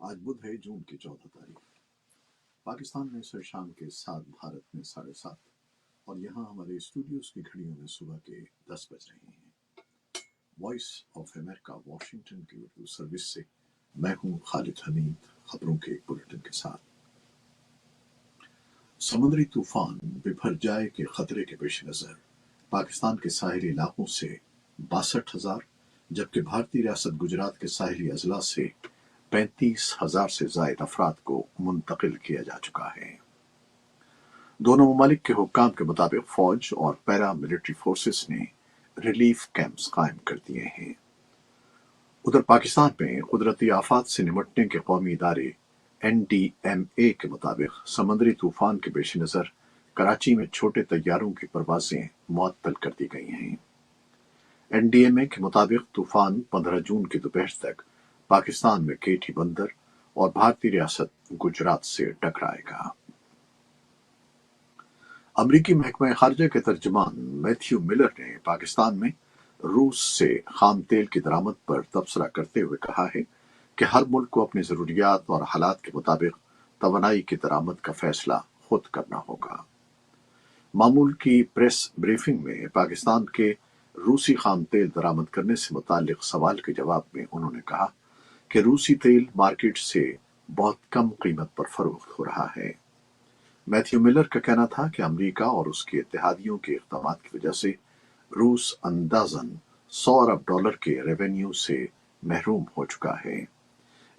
आज बुध है, जून की 14 तारीख। पाकिस्तान में से शाम के 7, भारत में 7:30 और यहाँ हमारे स्टूडियोज की घड़ियों में सुबह के 10 बज रहे हैं। वॉइस ऑफ अमेरिका वॉशिंगटन की उर्दू सर्विस से मैं हूँ खालिद हमीद, खबरों के एक बुलेटिन के साथ। समुद्री तूफान बिफर जाए के खतरे के पेश नजर पाकिस्तान के साहिली इलाकों से 62,000, जबकि भारतीय रियासत गुजरात के साहिली अजला से 35,000 से जायद अफराद को मुंतकिल किया जा चुका है। दोनों ममालिक के हुक्काम के मुताबिक फौज और पैरा मिलिट्री फोर्सेस ने रिलीफ कैंप्स कायम कर दिए हैं। उधर पाकिस्तान में कुदरती आफात से निपटने के कौमी इदारे NDMA के मुताबिक समुद्री तूफान के पेश नजर कराची में छोटे तैयारों की परवाजें मुअत्तल कर दी गई हैं। NDMA के मुताबिक तूफान 15 जून की दोपहर तक पाकिस्तान में केटी बंदर और भारतीय रियासत गुजरात से टकराएगा। अमरीकी महकमा खारजा के तर्जुमान मैथ्यू मिलर ने पाकिस्तान में रूस से खाम तेल की दरामद पर तबसरा करते हुए कहा है कि हर मुल्क को अपनी जरूरियात और हालात के मुताबिक तवानाई की दरामद का फैसला खुद करना होगा। मामूल की प्रेस ब्रीफिंग में पाकिस्तान के रूसी खाम तेल दरामद करने से मुताल्लिक सवाल के जवाब में उन्होंने कहा कि रूसी तेल मार्केट से बहुत कम कीमत पर फरोख्त हो रहा है। मैथ्यू मिलर का कहना था कि अमेरिका और उसके इत्तेहादियों के इक़दामात की वजह से रूस अंदाज़न $100 अरब के रेवेन्यू से महरूम हो चुका है।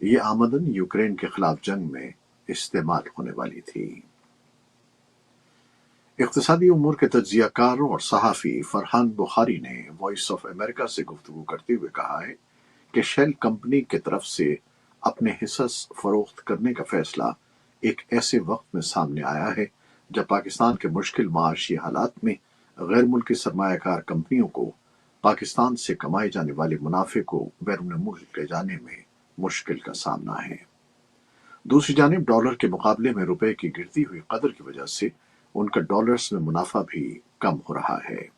ये आमदन यूक्रेन के खिलाफ जंग में इस्तेमाल होने वाली थी। इक़्तिसादी उमूर के तज्ज़ियाकार और सहाफ़ी फरहान बुखारी ने वॉइस ऑफ अमेरिका से गुफ्तगू करते हुए कहा है कि शेल कंपनी की तरफ से अपने हिस्स फरोख्त करने का फैसला एक ऐसे वक्त में सामने आया है जब पाकिस्तान के मुश्किल माशी हालात में गैर मुल्की सरमायाकार कंपनियों को पाकिस्तान से कमाए जाने वाले मुनाफे को बैरून मुल्क ले जाने में मुश्किल का सामना है। दूसरी जानिब डॉलर के मुकाबले में रुपए की गिरती हुई कदर की वजह से उनका डॉलर्स में मुनाफा भी कम हो रहा है।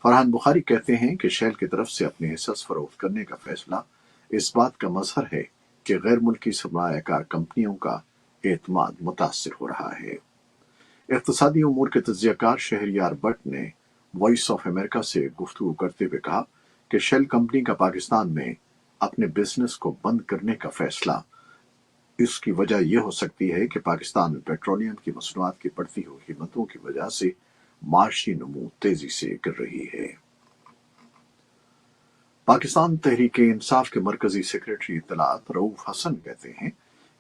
फरहान बुखारी कहते हैं कि शेल की तरफ से अपने हिस्स फरोख्त करने का फैसला इस बात का मजहर है कि गैर मुल्की सरमायाकार कंपनियों का एतमाद मुतासिर हो रहा है। इक़्तिसादी उमूर के तज्ज़ियाकार शहरयार भट्ट ने वॉइस ऑफ अमेरिका से गुफ्तगू करते हुए कहा कि शेल कंपनी का पाकिस्तान में अपने बिजनेस को बंद करने का फैसला इसकी वजह यह हो सकती है कि पाकिस्तान में पेट्रोलियम की मसनूआत की बढ़ती हुई कीमतों की वजह से माशी नमू तेजी से गिर रही है। पाकिस्तान तहरीक इंसाफ के मरकजी सेक्रेटरी इत्तलात रऊफ हसन कहते हैं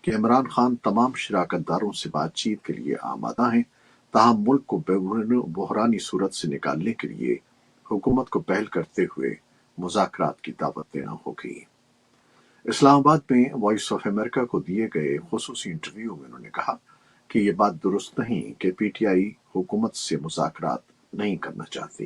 कि इमरान खान तमाम शराकतदारों से बातचीत के लिए आमादा हैं, ताहम मुल्क को बहरानी सूरत से निकालने के लिए हुकूमत को पहल करते हुए मुज़ाकरात की दावत देना होगी। इस्लामाबाद में वॉइस ऑफ अमेरिका को दिए गए खुसूसी इंटरव्यू में उन्होंने कहा कि ये बात दुरुस्त नहीं कि PTI हुकूमत से मुज़ाकरात नहीं करना चाहती।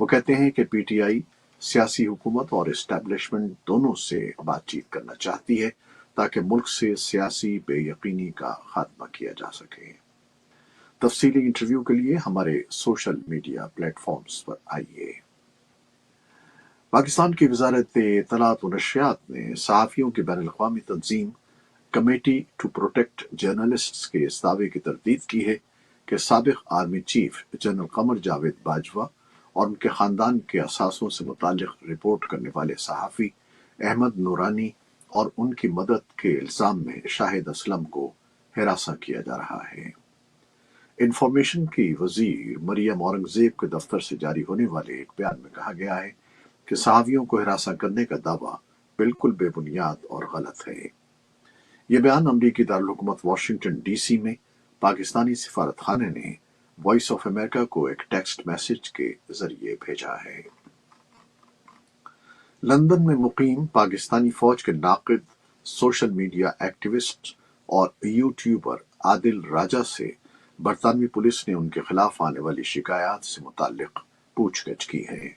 वो कहते हैं कि PTI सियासी हुकूमत और एस्टैब्लिशमेंट दोनों से बातचीत करना चाहती है ताकि मुल्क से सियासी बेयकीनी का खात्मा किया जा सके। तफसीली इंटरव्यू के लिए हमारे सोशल मीडिया प्लेटफॉर्म्स पर आइए। पाकिस्तान की वजारत इत्तलात व नशरियात ने सहाफ़ियों की बैनुल-अक़वामी तंजीम कमेटी टू प्रोटेक्ट जर्नलिस्ट्स के इस दावे की तरदीद की है कि साबिक army chief general Qamar Javed Bajwa और उनके खानदान के असासों से मुताल्लिक रिपोर्ट करने वाले सहाफ़ी अहमद नूरानी और उनकी मदद के इल्ज़ाम में शाहिद असलम को हिरासा किया जा रहा है। इंफॉर्मेशन की वजीर मरियम औरंगजेब के दफ्तर से जारी होने वाले एक बयान में कहा गया है कि सहाफ़ियों को हिरासा करने का दावा बिल्कुल बेबुनियाद और गलत है। यह बयान अमरीकी दारुल हुकूमत वाशिंगटन DC में पाकिस्तानी सिफारतखाने ने वॉइस ऑफ अमेरिका को एक टेक्स्ट मैसेज के जरिए भेजा है। लंदन में मुकीम पाकिस्तानी फौज के नाक़िद, सोशल मीडिया एक्टिविस्ट और यूट्यूबर आदिल राजा से बरतानवी पुलिस ने उनके खिलाफ आने वाली शिकायत से मुताल्लिक पूछगछ की है।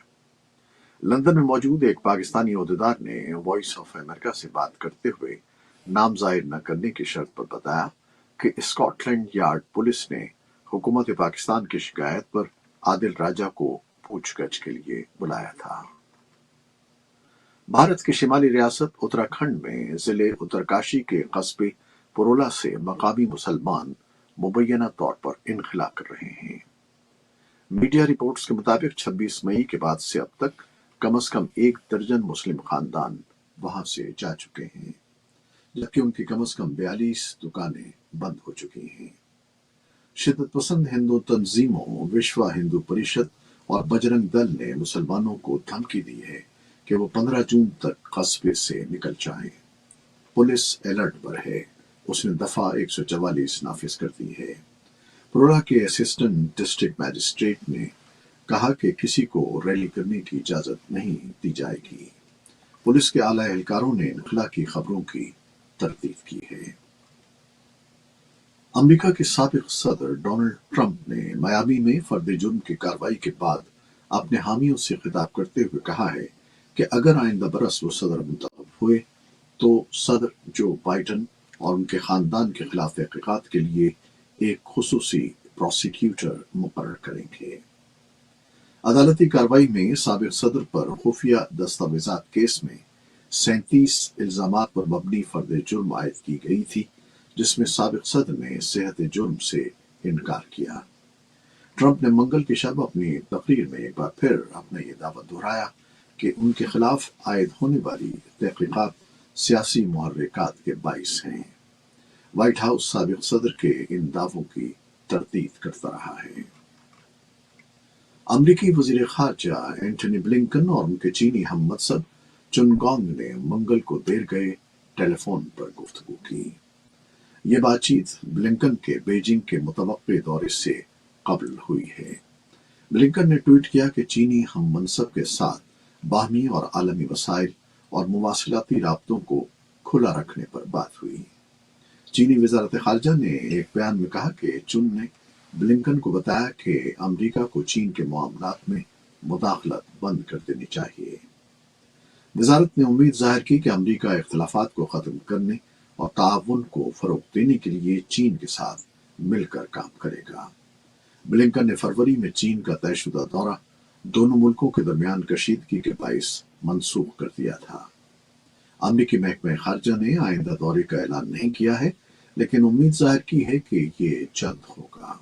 लंदन में मौजूद एक पाकिस्तानी ओहदेदार ने वॉइस ऑफ अमेरिका से बात करते हुए नाम जाहिर न करने की शर्त पर बताया कि स्कॉटलैंड यार्ड पुलिस ने हुकूमत पाकिस्तान की शिकायत पर आदिल राजा को पूछगछ के लिए बुलाया था। भारत की शिमाली रियासत उत्तराखंड में जिले उत्तरकाशी के कस्बे पुरोला से मकामी मुसलमान मुबैना तौर पर इनखला कर रहे हैं। मीडिया रिपोर्ट्स के मुताबिक 26 मई के बाद से अब तक कम 1 दर्जन मुस्लिम खानदान वहां से जा चुके हैं, जबकि उनकी कम 42 दुकानें बंद हो चुकी हैं। शिद्दत पसंद हिंदू तंजीमों, विश्व हिंदू परिषद और बजरंग दल ने मुसलमानों को धमकी दी है कि वो 15 जून तक कस्बे से निकल जाएं। पुलिस अलर्ट पर है, उसने दफा 144 नाफिज कर दी है। पुरोला के असिस्टेंट डिस्ट्रिक्ट मैजिस्ट्रेट ने कहा कि किसी को रैली करने की इजाजत नहीं दी जाएगी। पुलिस के आला एहलकारों ने इनखला की खबरों की तरदीद की है। अमेरिका के साबिक सदर डोनाल्ड ट्रंप ने मायामी में फर्द जुर्म की कार्रवाई के बाद अपने हामियों से खिताब करते हुए कहा है कि अगर आइंदा बरस वो सदर मुंतखब हुए तो सदर जो बाइडन और उनके खानदान के खिलाफ तहकीकात के लिए एक खुसूसी प्रोसिक्यूटर मुकर्रर करेंगे। अदालती कार्रवाई में साबिक सदर पर खुफिया दस्तावेजात केस में 37 इल्जामात पर मबनी फर्द जुर्म आयद की गई थी, जिसमें साबिक सदर ने सेहत जुर्म से इनकार किया। ट्रंप ने मंगल की शब अपनी तकरीर में एक बार फिर अपना ये दावा दोहराया कि उनके खिलाफ आयद होने वाली तहकीकात सियासी मुहर्रिकात के बाइस हैं। व्हाइट हाउस साबिक सदर के इन दावों की तरदीद करता रहा है। अमरीकी वजीर खारजा एंटनी ब्लिंकन और उनके चीनी हममतलब चुनगोंग ने मंगल को देर गए टेलीफोन पर गुफ्तगू की। ये बातचीत ब्लिंकन के बीजिंग के मुतवक्के दौरे से कबल हुई है। ब्लिंकन ने ट्वीट किया कि चीनी हममनसब के साथ बाहमी और आलमी वसाइल और मुवासलाती राब्तों को खुला रखने पर बात हुई। चीनी वजारत खारजा ने एक बयान में कहा कि चुन ने ब्लिंकन को बताया कि अमरीका को चीन के मामलात में मुदाखलत बंद कर देनी चाहिए। वजारत ने उम्मीद जाहिर की कि अमरीका इख्तलाफात को खत्म करने और ताउन को फरोग देने के लिए चीन के साथ मिलकर काम करेगा। ब्लिंकन ने फरवरी में चीन का तयशुदा दौरा दोनों मुल्कों के दरमियान कशीदगी के बाइस मनसूख कर दिया था। अमरीकी महकमा खारजा ने आइंदा दौरे का ऐलान नहीं किया है, लेकिन उम्मीद जाहिर की है कि ये जल्द होगा।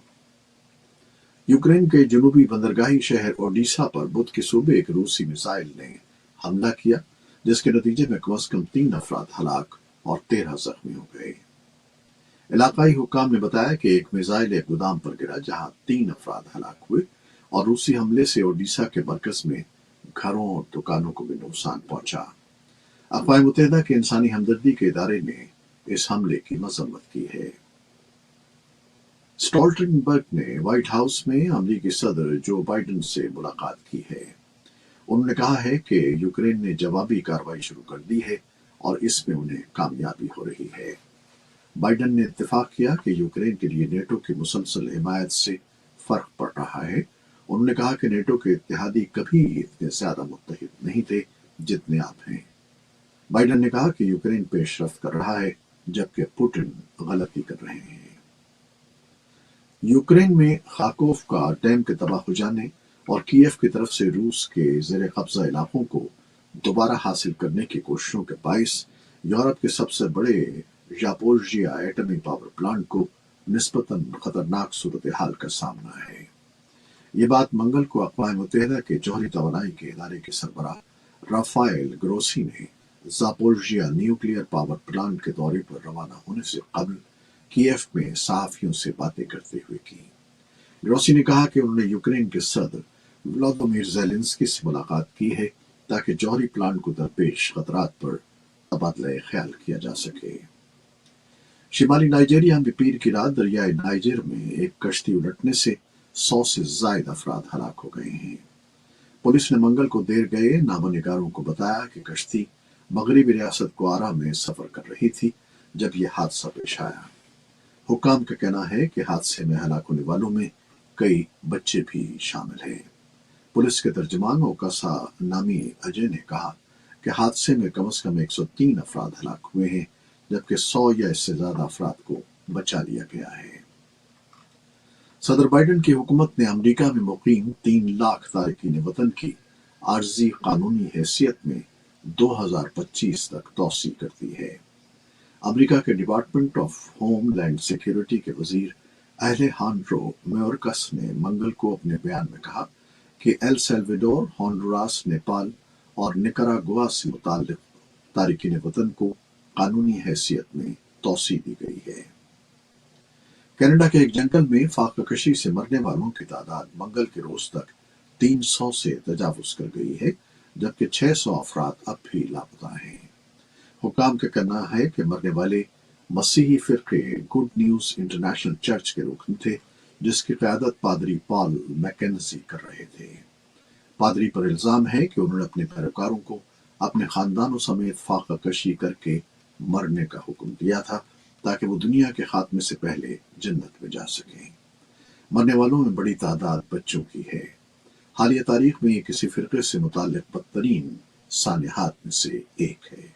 यूक्रेन के जनूबी बंदरगाही शहर ओडिशा पर बुध की सुबह एक रूसी मिसाइल ने हमला किया, जिसके नतीजे में कम से कम 3 अफराद हलाक और 13 जख्मी हो गए। इलाकाई हुक्काम ने बताया कि एक मिसाइल एक गोदाम पर गिरा, जहां 3 अफराद हलाक हुए और रूसी हमले से ओडिशा के मरकज में घरों और दुकानों को भी नुकसान पहुंचा। अक़वाम मुत्तहिदा के इंसानी हमदर्दी के इदारे ने इस हमले की मजम्मत की है। स्टोल्टनबर्ग ने व्हाइट हाउस में अमरीकी सदर जो बाइडन से मुलाकात की है। उन्होंने कहा है कि यूक्रेन ने जवाबी कार्रवाई शुरू कर दी है और इसमें उन्हें कामयाबी हो रही है। बाइडन ने इत्तेफाक किया कि यूक्रेन के लिए नेटो की मुसलसल हिमायत से फर्क पड़ रहा है। उन्होंने कहा कि नेटो के इत्तेहादी कभी इतने ज्यादा मुत्तहिद नहीं थे जितने आप हैं। बाइडन ने कहा कि यूक्रेन पेशरफ्त कर रहा है, जबकि पुतिन गलती कर रहे हैं। यूक्रेन में खार्कोव का डैम के तबाह हो जाने और कीव की तरफ से रूस के ज़ेर कब्जा इलाकों को दोबारा हासिल करने की कोशिशों के बाइस यूरोप के सबसे बड़े ज़ापोरिज़िया एटमी पावर प्लांट को निस्बतन खतरनाक सूरत हाल का सामना है। ये बात मंगल को अक़वाम मुत्तहिदा के जौहरी तवानाई के इदारे के सरबराह राफाएल ग्रोसी ने ज़ापोरिज़िया न्यूक्लियर पावर प्लांट के दौरे पर रवाना होने से कबल कीव में सहाफ़ियों से बातें करते हुए की। ग्रोसी ने कहा कि उन्होंने यूक्रेन के सदर व्लादिमीर ज़ेलेंस्की से मुलाकात की है ताकि जौहरी प्लांट को दरपेश खतरात पर तबादला ख्याल किया जा सके। शिमाली नाइजीरिया में पीर की रात दरियाए नाइजर में एक कश्ती उलटने से 100 से जायद अफराद हलाक हो गए हैं। पुलिस ने मंगल को देर गए नामनिगारों को बताया कि कश्ती मगरबी रियासत क्वारा में सफर कर रही थी जब यह हादसा पेश आया। हुक्काम का कहना है कि हादसे में हलाक होने वालों में कई बच्चे भी शामिल हैं। पुलिस के तर्जुमान ओकासा नामी अजय ने कहा कि हादसे में कम से कम 103 अफराद हलाक हुए हैं, जबकि 100 या इससे ज्यादा अफराद को बचा लिया गया है। सदर बाइडन की हुकूमत ने अमेरिका में मुकीम 3 लाख तारकीन वतन की आर्जी कानूनी हैसियत में 2025 تک توسیع کر دی ہے۔ امریکہ کے department of homeland security کے وزیر الیجانڈرو میورکس نے منگل کو اپنے بیان میں کہا کہ ایل سیلویڈور، ہونڈوراس، نیپال اور نکاراگوا سے متعلق تارکین وطن کو قانونی حیثیت میں توسیع دی گئی ہے۔ کینیڈا کے ایک جنگل میں فاقہ کشی سے مرنے والوں کی تعداد منگل کے روز تک 300 سے تجاوز کر گئی ہے، جبکہ 600 افراد اب بھی لاپتہ ہیں۔ حکام کا کہنا ہے کہ مرنے والے مسیحی فرقے گڈ نیوز انٹرنیشنل چرچ کے رکن تھے، جس کی قیادت پادری پال میکنزی کر رہے تھے۔ پادری پر الزام ہے کہ انہوں نے اپنے پیروکاروں کو اپنے خاندانوں سمیت فاقہ کشی کر کے مرنے کا حکم دیا تھا تاکہ وہ دنیا کے خاتمے سے پہلے جنت میں جا سکیں۔ مرنے والوں میں بڑی تعداد بچوں کی ہے۔ حالیہ تاریخ میں یہ کسی فرقے سے متعلق بدترین سانحات میں سے ایک ہے۔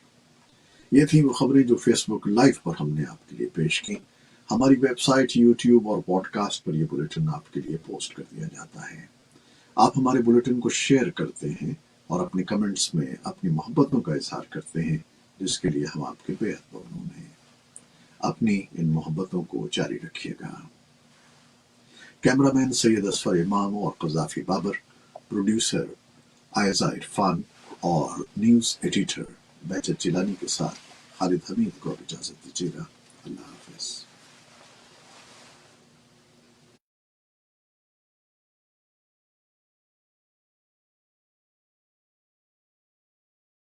یہ تھی وہ خبریں جو فیس بک لائیو پر ہم نے آپ کے لیے پیش کی۔ ہماری ویب سائٹ، یوٹیوب اور پوڈ کاسٹ پر یہ بلیٹن آپ کے لیے پوسٹ کر دیا جاتا ہے۔ آپ ہمارے بلیٹن کو شیئر کرتے ہیں اور اپنے کمنٹس میں اپنی محبتوں کا اظہار کرتے ہیں، جس کے لیے ہم آپ کے بے حد ممنون ہیں۔ اپنی ان محبتوں کو جاری رکھیے گا۔ کیمرہ مین سید اصفر امام اور قذافی بابر، پروڈیوسر آئزہ عرفان اور نیوز ایڈیٹر بہجت جیلانی کے ساتھ خالد حمید کو اجازت دیجیے گا۔ اللہ